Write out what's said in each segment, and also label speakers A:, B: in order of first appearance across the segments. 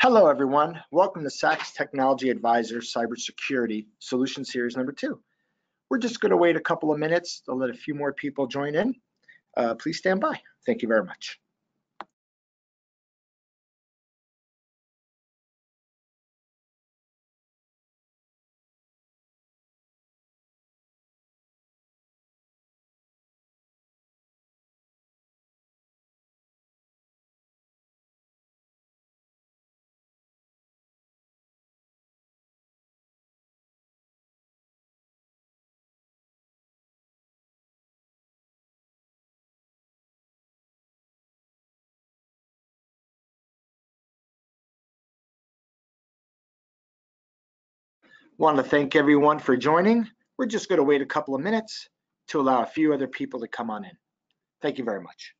A: Hello, everyone. Welcome to Sax Technology Advisors Cybersecurity Solution Series number 2. We're just going to wait a couple of minutes to let a few more people join in. Please stand by. Thank you very much. Want to thank everyone for joining. We're just going to wait a couple of minutes to allow a few other people to come on in. Thank you very much.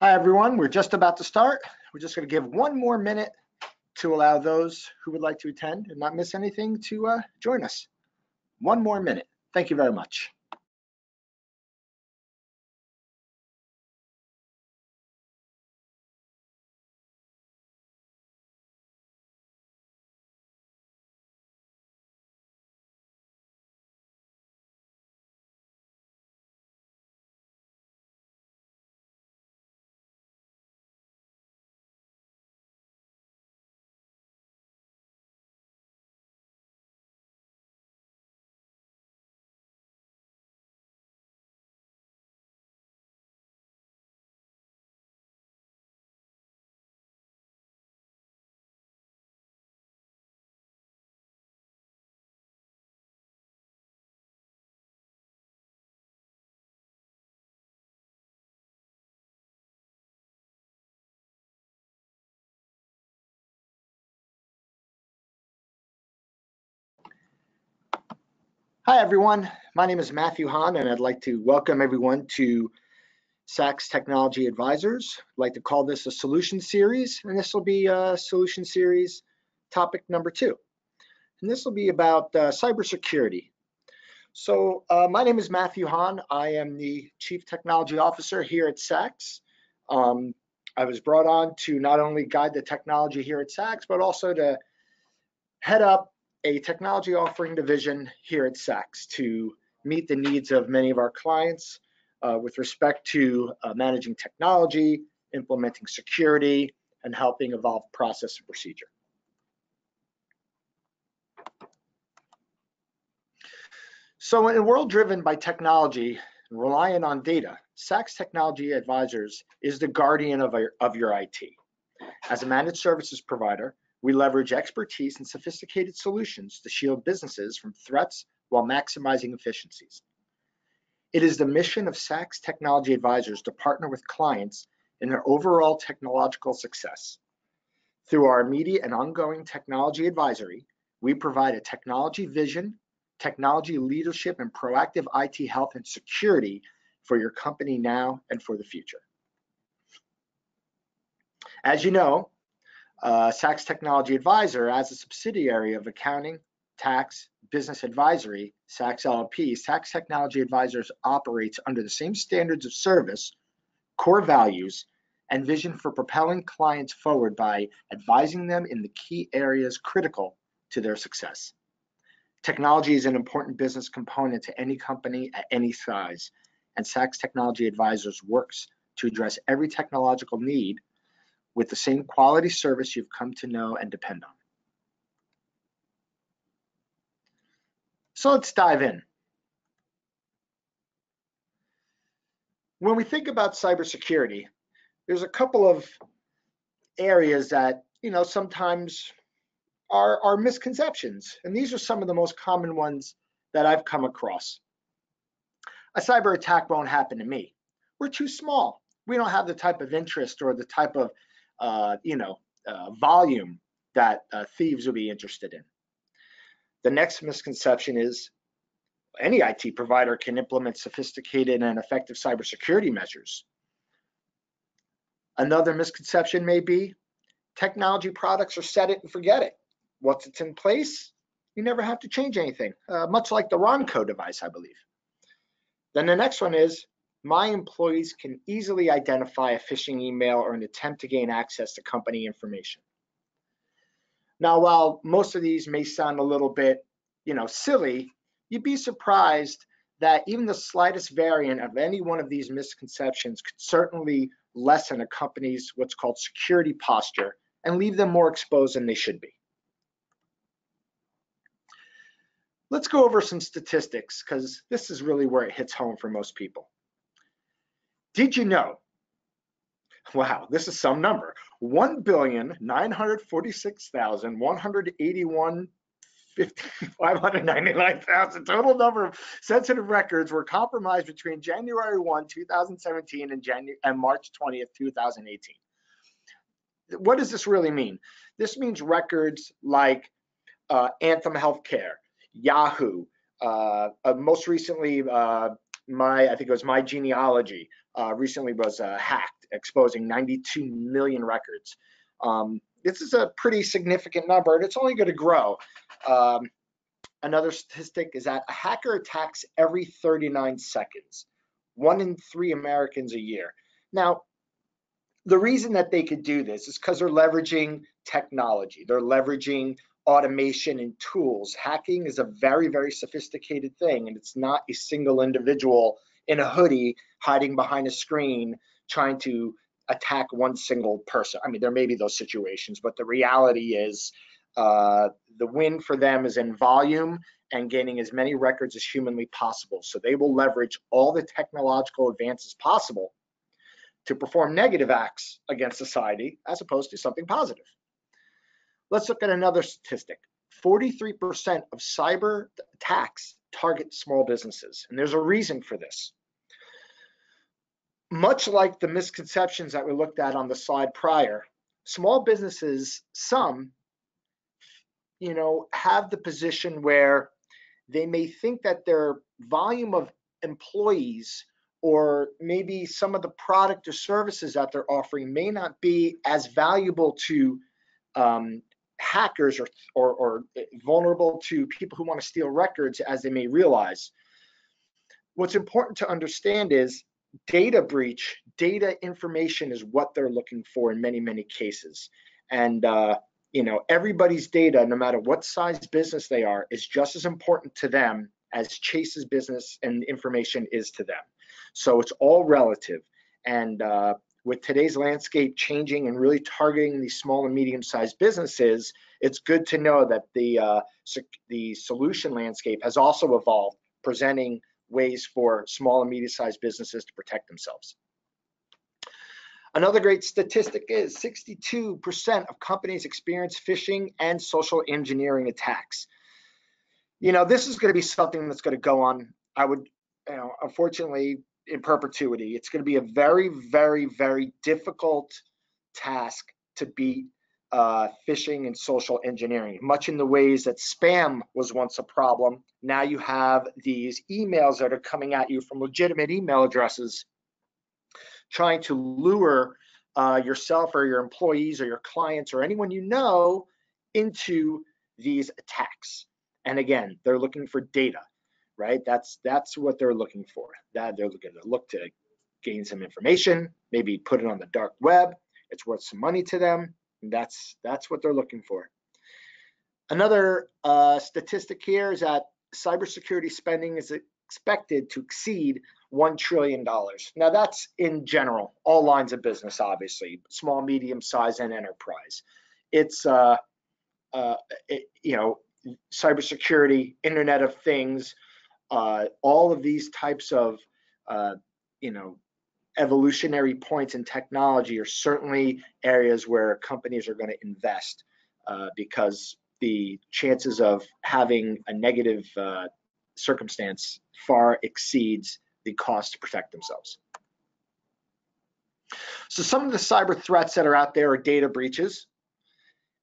A: Hi, everyone. We're just about to start. We're just going to give one more minute to allow those who would like to attend and not miss anything to join us. One more minute. Thank you very much. Hi, everyone. My name is Matthew Hahn, and I'd like to welcome everyone to Sax Technology Advisors. I'd like to call this a solution series, and this will be a solution series topic number 2. And this will be about cybersecurity. So my name is Matthew Hahn. I am the Chief Technology Officer here at Sax. I was brought on to not only guide the technology here at Sax, but also to head up a technology offering division here at Sax to meet the needs of many of our clients with respect to managing technology, implementing security, and helping evolve process and procedure. So in a world driven by technology and reliant on data, Sax Technology Advisors is the guardian of your IT. As a managed services provider, we leverage expertise and sophisticated solutions to shield businesses from threats while maximizing efficiencies. It is the mission of Sax Technology Advisors to partner with clients in their overall technological success. Through our immediate and ongoing technology advisory, we provide a technology vision, technology leadership, and proactive IT health and security for your company now and for the future. As you know, Sax Technology Advisor, as a subsidiary of accounting, tax, business advisory, Sax LLP, Sax Technology Advisors operates under the same standards of service, core values, and vision for propelling clients forward by advising them in the key areas critical to their success. Technology is an important business component to any company at any size, and Sax Technology Advisors works to address every technological need with the same quality service you've come to know and depend on. So let's dive in. When we think about cybersecurity, there's a couple of areas that, sometimes are misconceptions. And these are some of the most common ones that I've come across. A cyber attack won't happen to me. We're too small. We don't have the type of interest or the type of, volume that thieves would be interested in. The next misconception is any IT provider can implement sophisticated and effective cybersecurity measures. Another misconception may be technology products are set it and forget it. Once it's in place, you never have to change anything, much like the Ronco device, I believe. Then the next one is, my employees can easily identify a phishing email or an attempt to gain access to company information. Now, while most of these may sound a little bit, silly, you'd be surprised that even the slightest variant of any one of these misconceptions could certainly lessen a company's what's called security posture and leave them more exposed than they should be. Let's go over some statistics, because this is really where it hits home for most people. Did you know? Wow, this is some number. 1,946,181,599,000 total number of sensitive records were compromised between January 1, 2017 and March 20th, 2018. What does this really mean? This means records like Anthem Healthcare, Yahoo, most recently, I think it was My Genealogy, recently was hacked, exposing 92 million records. This is a pretty significant number, and it's only going to grow. Another statistic is that a hacker attacks every 39 seconds, 1 in 3 Americans a year. Now, the reason that they could do this is because they're leveraging technology. They're leveraging automation and tools. Hacking is a very, very sophisticated thing, and it's not a single individual in a hoodie hiding behind a screen trying to attack one single person. I mean, there may be those situations, but the reality is the win for them is in volume and gaining as many records as humanly possible. So they will leverage all the technological advances possible to perform negative acts against society as opposed to something positive. Let's look at another statistic. 43% of cyber attacks target small businesses, and there's a reason for this. Much like the misconceptions that we looked at on the slide prior, small businesses, some, have the position where they may think that their volume of employees or maybe some of the product or services that they're offering may not be as valuable to hackers or vulnerable to people who want to steal records as they may realize. What's important to understand is data breach, data information is what they're looking for in many, many cases. And everybody's data, no matter what size business they are, is just as important to them as Chase's business and information is to them. So it's all relative. And with today's landscape changing and really targeting these small and medium-sized businesses, it's good to know that the solution landscape has also evolved, presenting ways for small and medium-sized businesses to protect themselves. Another great statistic is 62% of companies experience phishing and social engineering attacks. This is going to be something that's going to go on, unfortunately, in perpetuity. It's going to be a very, very, very difficult task to beat phishing and social engineering, much in the ways that spam was once a problem. Now you have these emails that are coming at you from legitimate email addresses trying to lure yourself or your employees or your clients or anyone you know into these attacks. And again, they're looking for data, right? That's what they're looking for. That they're going to look to gain some information, maybe put it on the dark web. It's worth some money to them. And that's what they're looking for. Another statistic here is that cybersecurity spending is expected to exceed $1 trillion. Now that's in general, all lines of business, obviously, small, medium size, and enterprise. It's cybersecurity, Internet of Things, all of these types of evolutionary points in technology are certainly areas where companies are going to invest because the chances of having a negative circumstance far exceeds the cost to protect themselves. So some of the cyber threats that are out there are data breaches,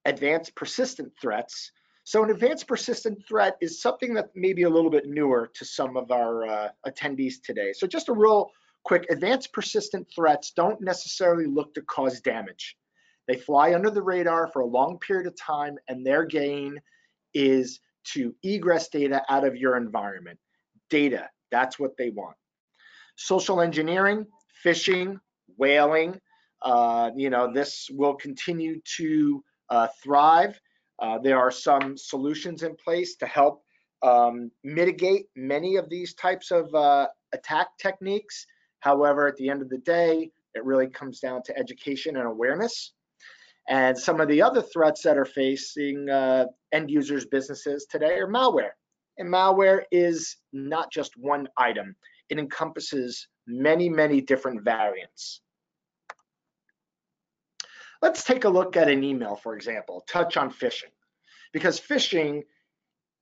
A: advanced persistent threats. So an advanced persistent threat is something that may be a little bit newer to some of our attendees today. So just a real quick, advanced persistent threats don't necessarily look to cause damage. They fly under the radar for a long period of time, and their gain is to egress data out of your environment. Data, that's what they want. Social engineering, phishing, whaling, this will continue to thrive. There are some solutions in place to help mitigate many of these types of attack techniques. However, at the end of the day, it really comes down to education and awareness. And some of the other threats that are facing end users, businesses today are malware. And malware is not just one item. It encompasses many, many different variants. Let's take a look at an email, for example, touch on phishing. Because phishing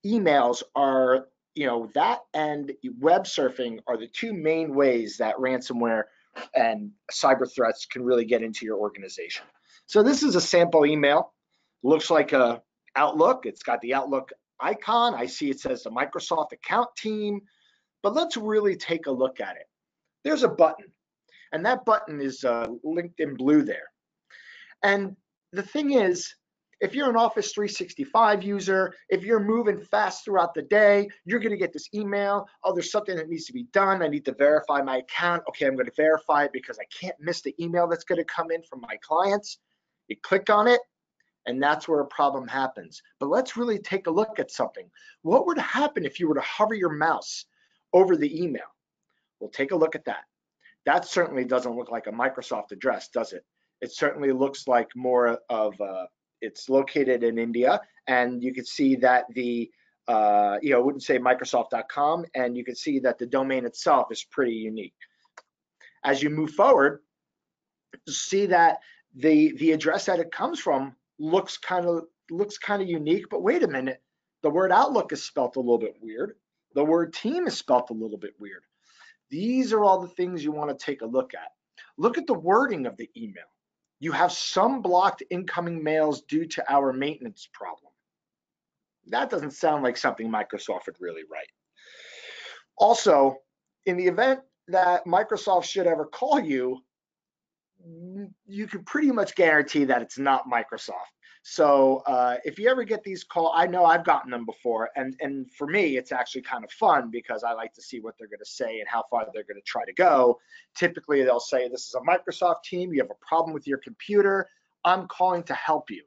A: emails are, that and web surfing are the two main ways that ransomware and cyber threats can really get into your organization. So this is a sample email. Looks like a Outlook. It's got the Outlook icon. I see it says the Microsoft account team, but let's really take a look at it. There's a button, and that button is linked in blue there. And the thing is, if you're an Office 365 user, if you're moving fast throughout the day, you're going to get this email. Oh, there's something that needs to be done. I need to verify my account. Okay, I'm going to verify it because I can't miss the email that's going to come in from my clients. You click on it, and that's where a problem happens. But let's really take a look at something. What would happen if you were to hover your mouse over the email? Well, take a look at that. That certainly doesn't look like a Microsoft address, does it? It certainly looks like more of it's located in India, and you can see that the it wouldn't say Microsoft.com, and you can see that the domain itself is pretty unique. As you move forward, see that the address that it comes from looks kind of unique, but wait a minute, the word Outlook is spelt a little bit weird. The word team is spelt a little bit weird. These are all the things you want to take a look at. Look at the wording of the email. You have some blocked incoming mails due to our maintenance problem. That doesn't sound like something Microsoft would really write. Also, in the event that Microsoft should ever call you, you can pretty much guarantee that it's not Microsoft. So if you ever get these calls, I know I've gotten them before, and for me, it's actually kind of fun because I like to see what they're going to say and how far they're going to try to go. Typically, they'll say, this is a Microsoft team, you have a problem with your computer, I'm calling to help you.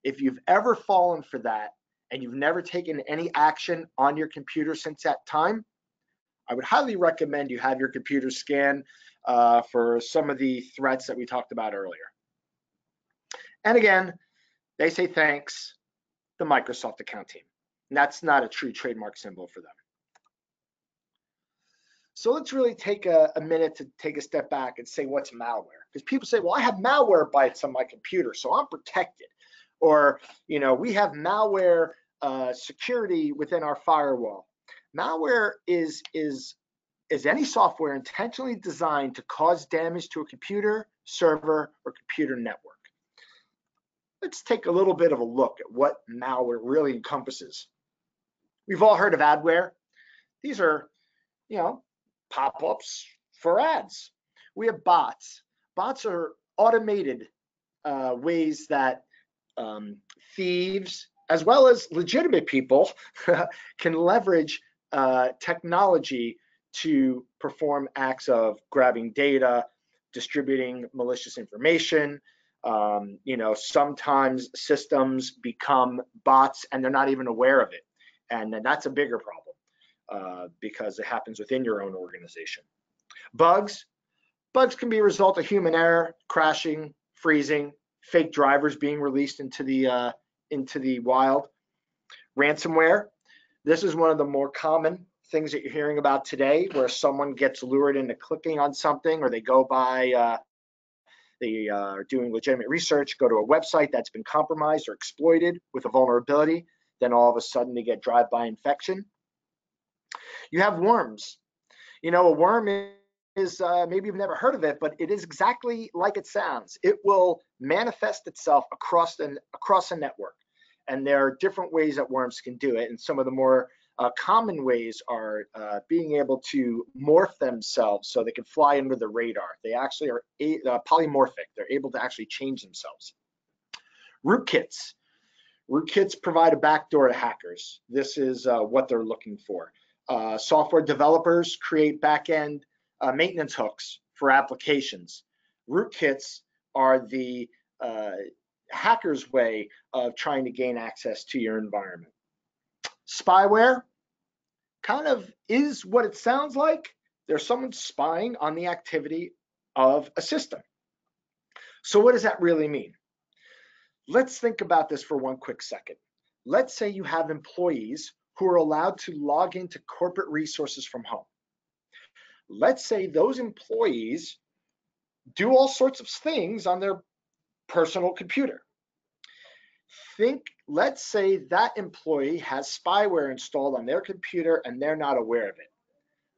A: If you've ever fallen for that and you've never taken any action on your computer since that time, I would highly recommend you have your computer scanned for some of the threats that we talked about earlier. And again, they say thanks, the Microsoft account team. And that's not a true trademark symbol for them. So let's really take a minute to take a step back and say, what's malware? Because people say, well, I have malware bytes on my computer, so I'm protected. Or, we have malware security within our firewall. Malware is any software intentionally designed to cause damage to a computer, server, or computer network. Let's take a little bit of a look at what malware really encompasses. We've all heard of adware. These are, pop-ups for ads. We have bots. Bots are automated ways that thieves, as well as legitimate people, can leverage technology to perform acts of grabbing data, distributing malicious information. Sometimes systems become bots and they're not even aware of it. And that's a bigger problem because it happens within your own organization. Bugs can be a result of human error, crashing, freezing, fake drivers being released into the wild. Ransomware, this is one of the more common things that you're hearing about today, where someone gets lured into clicking on something, or they go by, they are doing legitimate research, go to a website that's been compromised or exploited with a vulnerability, then all of a sudden they get drive-by infection. You have worms. You know, a worm is maybe you've never heard of it, but it is exactly like it sounds. It will manifest itself across a network, and there are different ways that worms can do it. And some of the more common ways are being able to morph themselves so they can fly under the radar. They actually are polymorphic. They're able to actually change themselves. Rootkits. Rootkits provide a backdoor to hackers. This is what they're looking for. Software developers create back-end maintenance hooks for applications. Rootkits are the hacker's way of trying to gain access to your environment. Spyware kind of is what it sounds like. There's someone spying on the activity of a system. So what does that really mean? Let's think about this for one quick second. Let's say you have employees who are allowed to log into corporate resources from home. Let's say those employees do all sorts of things on their personal computer. Let's say that employee has spyware installed on their computer and they're not aware of it.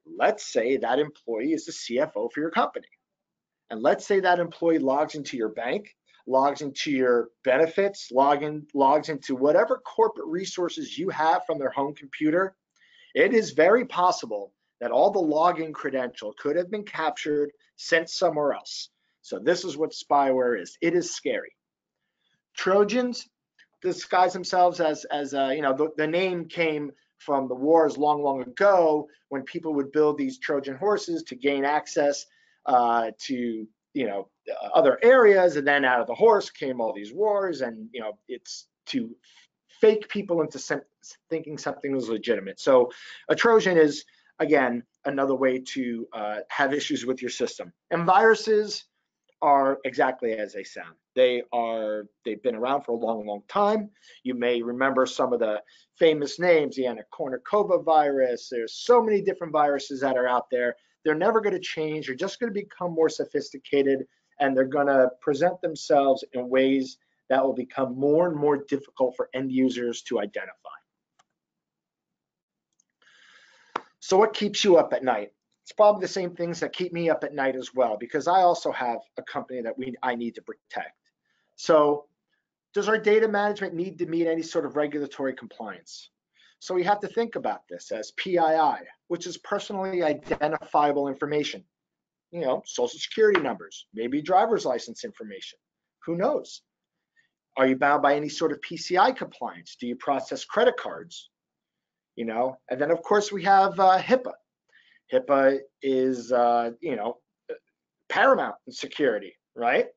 A: Let's say that employee is the CFO for your company. And let's say that employee logs into your bank, logs into your benefits, logs into whatever corporate resources you have from their home computer. It is very possible that all the login credential could have been captured, sent somewhere else. So this is what spyware is. It is scary. Trojans disguise themselves as you know, the name came from the wars long ago, when people would build these Trojan horses to gain access to, you know, other areas, and then out of the horse came all these wars, and you know, it's to fake people into thinking something was legitimate. So a Trojan is, again, another way to have issues with your system. And viruses are exactly as they sound. They've been around for a long time. You may remember some of the famous names, the Anacornacova virus. There's so many different viruses that are out there. They're never going to change. They're just going to become more sophisticated, and they're going to present themselves in ways that will become more and more difficult for end users to identify. So what keeps you up at night? It's probably the same things that keep me up at night as well, because I also have a company that I need to protect. So does our data management need to meet any sort of regulatory compliance? So we have to think about this as PII, which is personally identifiable information. You know, social security numbers, maybe driver's license information. Who knows? Are you bound by any sort of PCI compliance? Do you process credit cards? You know, and then of course we have HIPAA. HIPAA is, you know, paramount in security, right?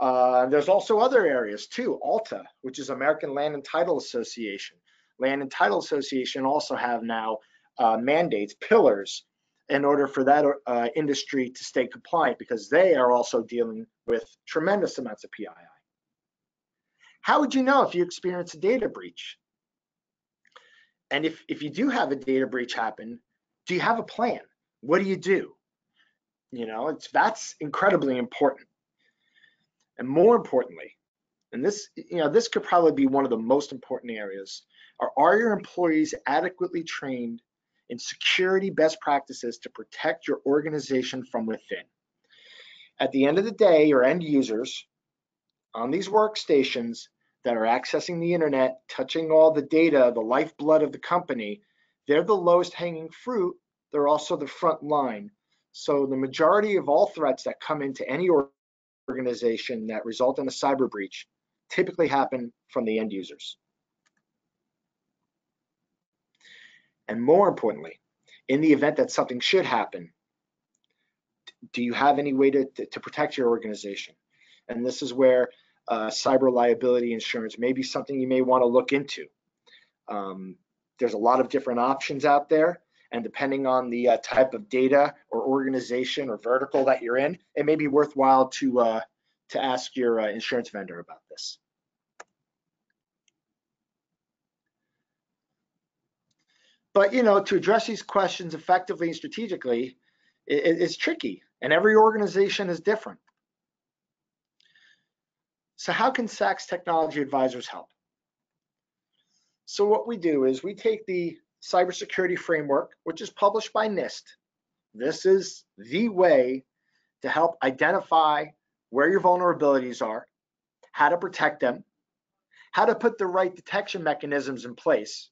A: There's also other areas too. ALTA, which is American Land and Title Association. Land and Title Association also have now mandates, pillars, in order for that industry to stay compliant, because they are also dealing with tremendous amounts of PII. How would you know if you experience a data breach? And if you do have a data breach happen, do you have a plan? What do you do? You know, that's incredibly important. And more importantly, and this, you know, this could probably be one of the most important areas, are your employees adequately trained in security best practices to protect your organization from within? At the end of the day, your end users on these workstations that are accessing the internet, touching all the data, the lifeblood of the company, they're the lowest hanging fruit. They're also the front line. So the majority of all threats that come into any organization that result in a cyber breach typically happen from the end users. And more importantly, in the event that something should happen, do you have any way to protect your organization? And this is where cyber liability insurance may be something you may want to look into. There's a lot of different options out there, and depending on the type of data or organization or vertical that you're in, it may be worthwhile to ask your insurance vendor about this. But to address these questions effectively and strategically, it's tricky, and every organization is different. So how can Sax Technology Advisors help? So what we do is we take the cybersecurity framework, which is published by NIST. This is the way to help identify where your vulnerabilities are, how to protect them, how to put the right detection mechanisms in place,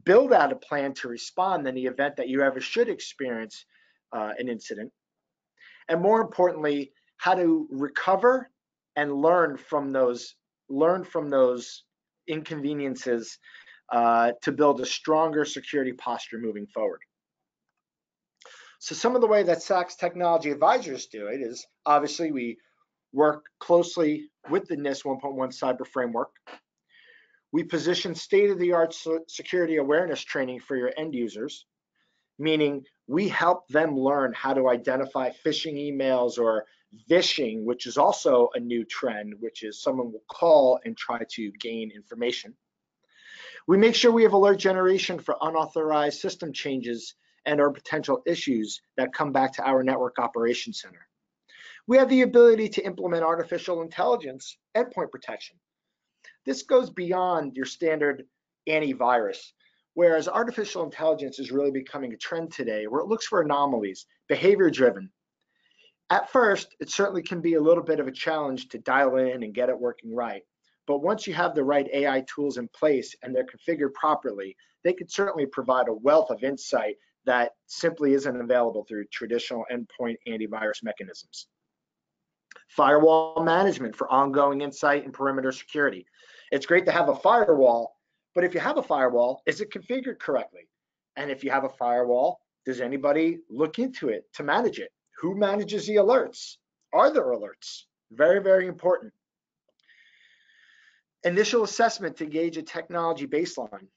A: build out a plan to respond in the event that you ever should experience an incident, and more importantly, how to recover and learn from those inconveniences to build a stronger security posture moving forward. So some of the way that Sax Technology Advisors do it is obviously we work closely with the NIST 1.1 cyber framework. We position state-of-the-art security awareness training for your end users, meaning we help them learn how to identify phishing emails or vishing, which is also a new trend, which is someone will call and try to gain information. We make sure we have alert generation for unauthorized system changes and or potential issues that come back to our network operations center. We have the ability to implement artificial intelligence endpoint protection. This goes beyond your standard antivirus, whereas artificial intelligence is really becoming a trend today where it looks for anomalies, behavior-driven. At first, it certainly can be a little bit of a challenge to dial in and get it working right. But once you have the right AI tools in place and they're configured properly, they can certainly provide a wealth of insight that simply isn't available through traditional endpoint antivirus mechanisms. Firewall management for ongoing insight and perimeter security. It's great to have a firewall, but if you have a firewall, is it configured correctly? And if you have a firewall, does anybody look into it to manage it? Who manages the alerts? Are there alerts? Very, very important. Initial assessment to gauge a technology baseline.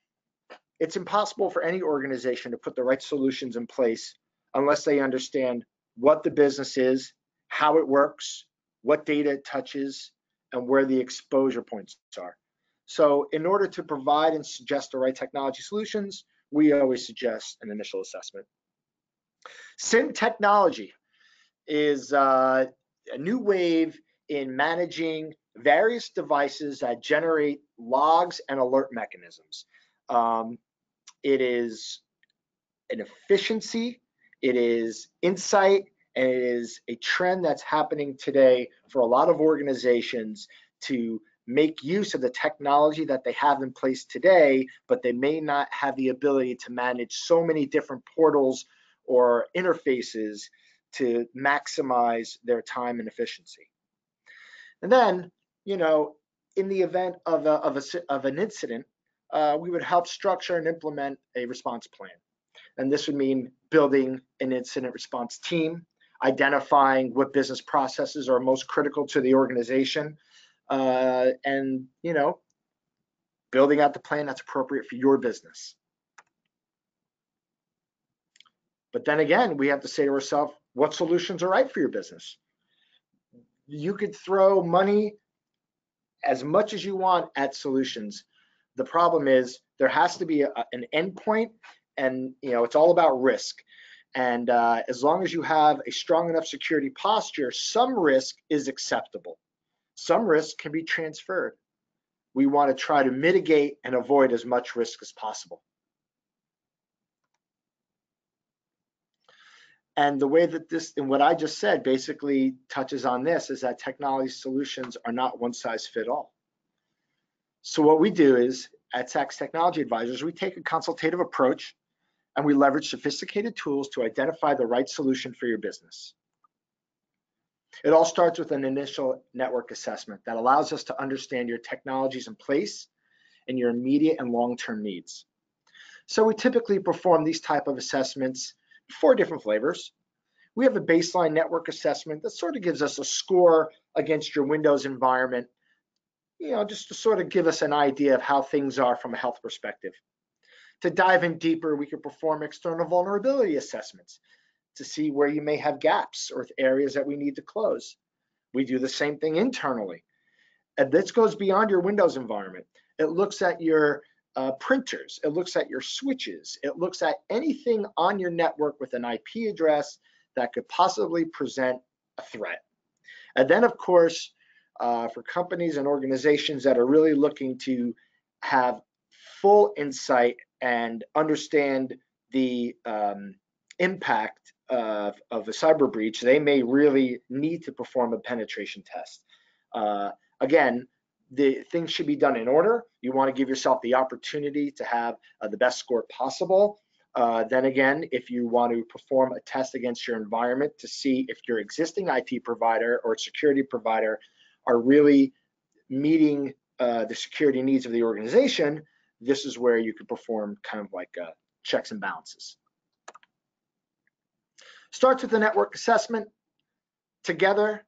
A: It's impossible for any organization to put the right solutions in place unless they understand what the business is, how it works, what data it touches, and where the exposure points are. So in order to provide and suggest the right technology solutions, we always suggest an initial assessment. SIM technology is a new wave in managing various devices that generate logs and alert mechanisms. It is an efficiency, it is insight, and it is a trend that's happening today for a lot of organizations to make use of the technology that they have in place today, but they may not have the ability to manage so many different portals or interfaces to maximize their time and efficiency. And then, in the event of an incident, we would help structure and implement a response plan. And this would mean building an incident response team, identifying what business processes are most critical to the organization, and building out the plan that's appropriate for your business. But then again, we have to say to ourselves, what solutions are right for your business? You could throw money as much as you want at solutions. The problem is there has to be an endpoint, and it's all about risk. And as long as you have a strong enough security posture, some risk is acceptable. Some risk can be transferred. We want to try to mitigate and avoid as much risk as possible. And the way that this, and what I just said basically touches on this, is that technology solutions are not one size fits all. So what we do is, at Sax Technology Advisors, we take a consultative approach and we leverage sophisticated tools to identify the right solution for your business. It all starts with an initial network assessment that allows us to understand your technologies in place and your immediate and long-term needs. So we typically perform these type of assessments, 4 different flavors. We have a baseline network assessment that sort of gives us a score against your Windows environment, just to sort of give us an idea of how things are from a health perspective. To dive in deeper, we can perform external vulnerability assessments to see where you may have gaps or areas that we need to close. We do the same thing internally. And this goes beyond your Windows environment. It looks at your printers, it looks at your switches, it looks at anything on your network with an IP address that could possibly present a threat. And then, of course, for companies and organizations that are really looking to have full insight and understand the impact of a cyber breach, they may really need to perform a penetration test. Again, the things should be done in order. You want to give yourself the opportunity to have the best score possible. Then again, if you want to perform a test against your environment to see if your existing IT provider or security provider are really meeting the security needs of the organization, this is where you could perform kind of like checks and balances. Starts with the network assessment. Together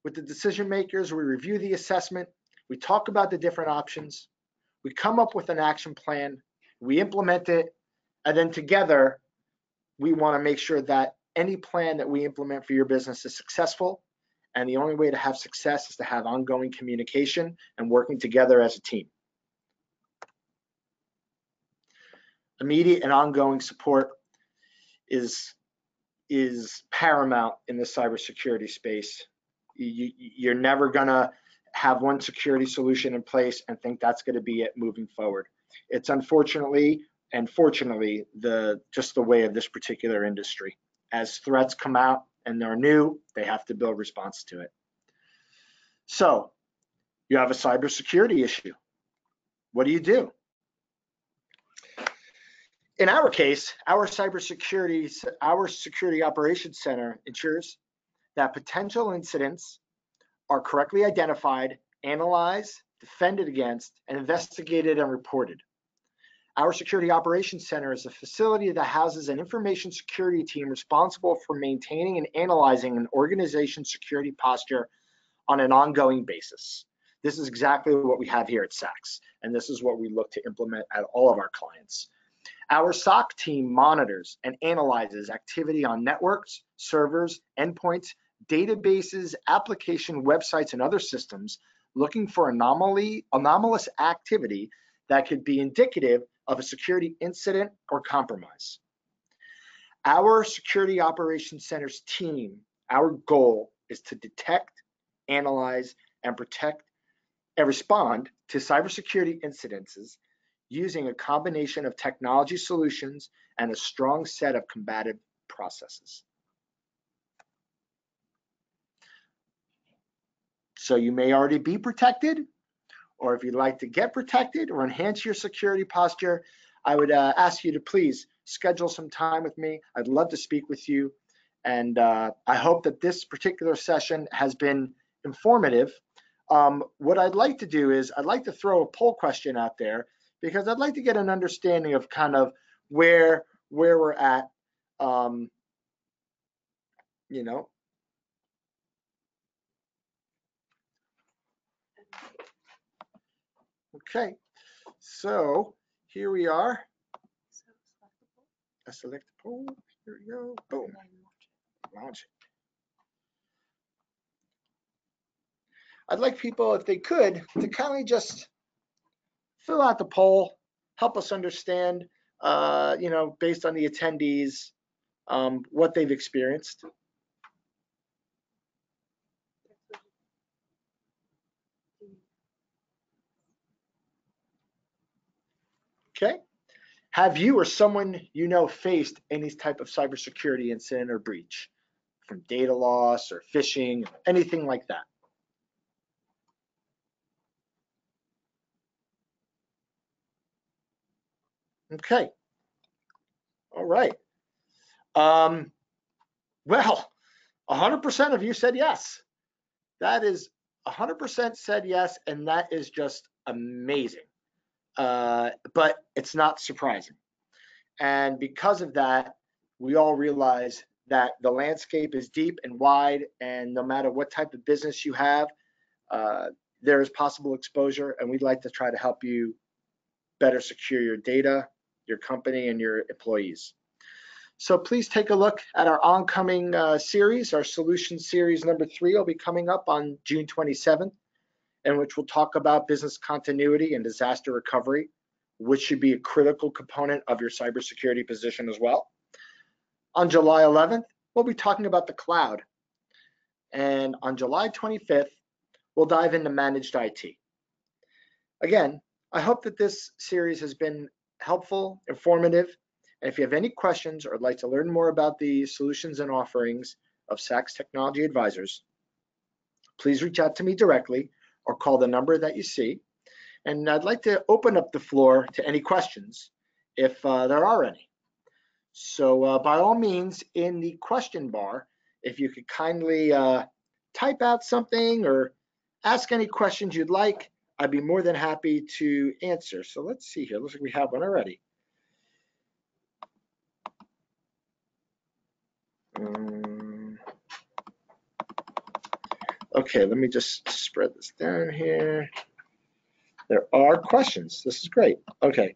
A: with the decision makers, we review the assessment, we talk about the different options, we come up with an action plan, we implement it, and then together we want to make sure that any plan that we implement for your business is successful. And the only way to have success is to have ongoing communication and working together as a team. Immediate and ongoing support is paramount in the cybersecurity space. You're never gonna have one security solution in place and think that's gonna be it moving forward. It's unfortunately and fortunately just the way of this particular industry. As threats come out and they're new, they have to build response to it. So you have a cybersecurity issue. What do? In our case, our security operations center ensures that potential incidents are correctly identified, analyzed, defended against, and investigated and reported. Our Security Operations Center is a facility that houses an information security team responsible for maintaining and analyzing an organization's security posture on an ongoing basis. This is exactly what we have here at Sax, and this is what we look to implement at all of our clients. Our SOC team monitors and analyzes activity on networks, servers, endpoints, databases, application websites, and other systems, looking for anomalous activity that could be indicative of a security incident or compromise. Our Security Operations Center's team, our goal is to detect, analyze, and protect and respond to cybersecurity incidences using a combination of technology solutions and a strong set of combative processes. So you may already be protected, or if you'd like to get protected or enhance your security posture, I would ask you to please schedule some time with me. I'd love to speak with you. And I hope that this particular session has been informative. What I'd like to do is I'd like to throw a poll question out there, because I'd like to get an understanding of kind of where we're at, you know. Okay, so here we are. I select the poll. Here we go. Boom. Launch it. I'd like people, if they could, to kind of just fill out the poll, help us understand, you know, based on the attendees, what they've experienced. Okay. Have you or someone you know faced any type of cybersecurity incident or breach, from data loss or phishing, anything like that? Okay. All right. Well, 100% of you said yes. That is 100% said yes, and that is just amazing. But it's not surprising. And because of that, we all realize that the landscape is deep and wide, and no matter what type of business you have, there is possible exposure, and we'd like to try to help you better secure your data, your company, and your employees. So please take a look at our oncoming series. Our solution series number 3 will be coming up on June 27th, in which we'll talk about business continuity and disaster recovery. which should be a critical component of your cybersecurity position as well. On July 11th, we'll be talking about the cloud. And on July 25th, we'll dive into managed IT. Again, I hope that this series has been helpful, informative, and if you have any questions or would like to learn more about the solutions and offerings of Sax Technology Advisors, please reach out to me directly or call the number that you see. And I'd like to open up the floor to any questions if there are any. So by all means, in the question bar, if you could kindly type out something or ask any questions you'd like, I'd be more than happy to answer. So let's see here. Looks like we have one already. Okay, let me just spread this down here. There are questions. This is great. Okay.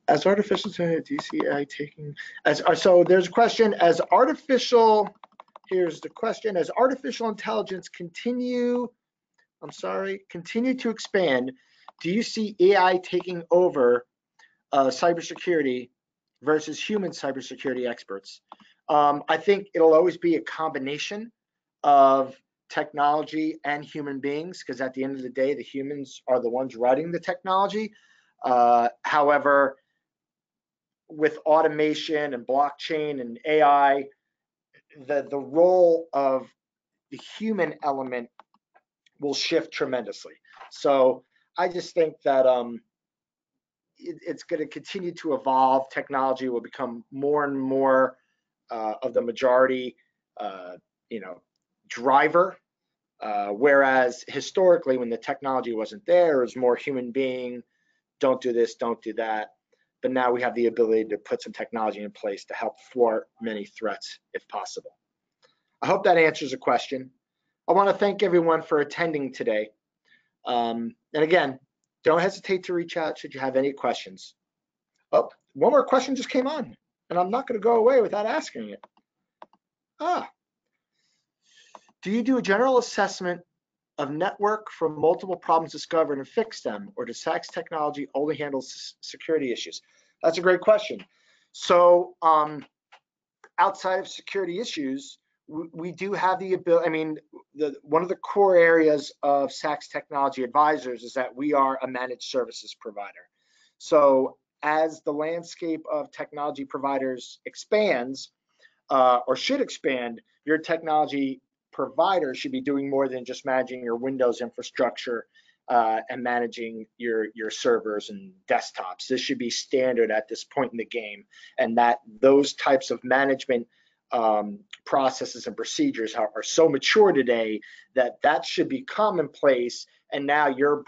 A: As artificial intelligence, do you see AI taking, so there's a question, as artificial intelligence continue to expand, do you see AI taking over cybersecurity versus human cybersecurity experts? I think it'll always be a combination of technology and human beings, because at the end of the day, the humans are the ones writing the technology. However, with automation and blockchain and AI, the role of the human element will shift tremendously. So I just think that it's going to continue to evolve. Technology will become more and more of the majority, driver. Whereas historically, when the technology wasn't there, it was more human being, don't do this, don't do that. But now we have the ability to put some technology in place to help thwart many threats if possible. I hope that answers the question. I want to thank everyone for attending today. And again, don't hesitate to reach out should you have any questions. Oh, one more question just came on, and I'm not going to go away without asking it. Do you do a general assessment of network for multiple problems discovered and fix them, or does Sax Technology only handle security issues? That's a great question. So outside of security issues, we do have the ability, one of the core areas of Sax Technology Advisors is that we are a managed services provider. So as the landscape of technology providers expands, or should expand, your technology provider should be doing more than just managing your Windows infrastructure and managing your servers and desktops. This should be standard at this point in the game, and that those types of management processes and procedures are so mature today that should be commonplace. And now your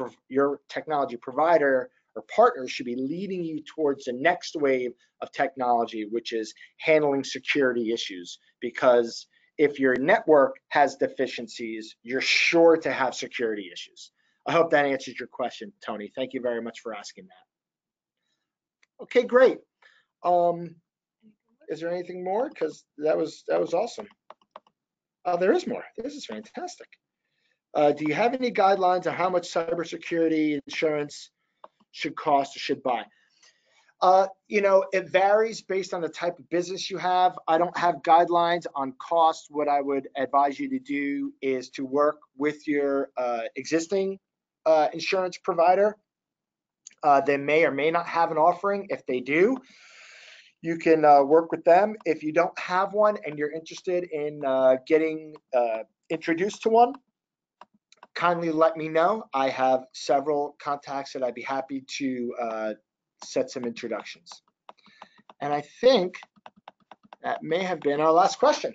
A: technology provider or partners should be leading you towards the next wave of technology, which is handling security issues. Because if your network has deficiencies, you're sure to have security issues. I hope that answers your question, Tony. Thank you very much for asking that. Okay, great. Is there anything more? Because that was awesome. There is more. This is fantastic. Do you have any guidelines on how much cybersecurity insurance should cost or should buy? It varies based on the type of business you have. I don't have guidelines on cost. What I would advise you to do is to work with your existing insurance provider. They may or may not have an offering. If they do, you can work with them. If you don't have one and you're interested in getting introduced to one, kindly let me know. I have several contacts that I'd be happy to set some introductions. And I think that may have been our last question.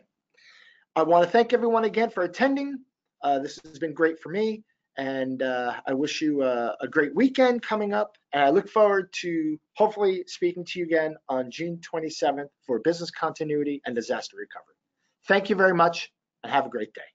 A: I want to thank everyone again for attending. This has been great for me, and I wish you a great weekend coming up. And I look forward to hopefully speaking to you again on June 27th for business continuity and disaster recovery. Thank you very much, and have a great day.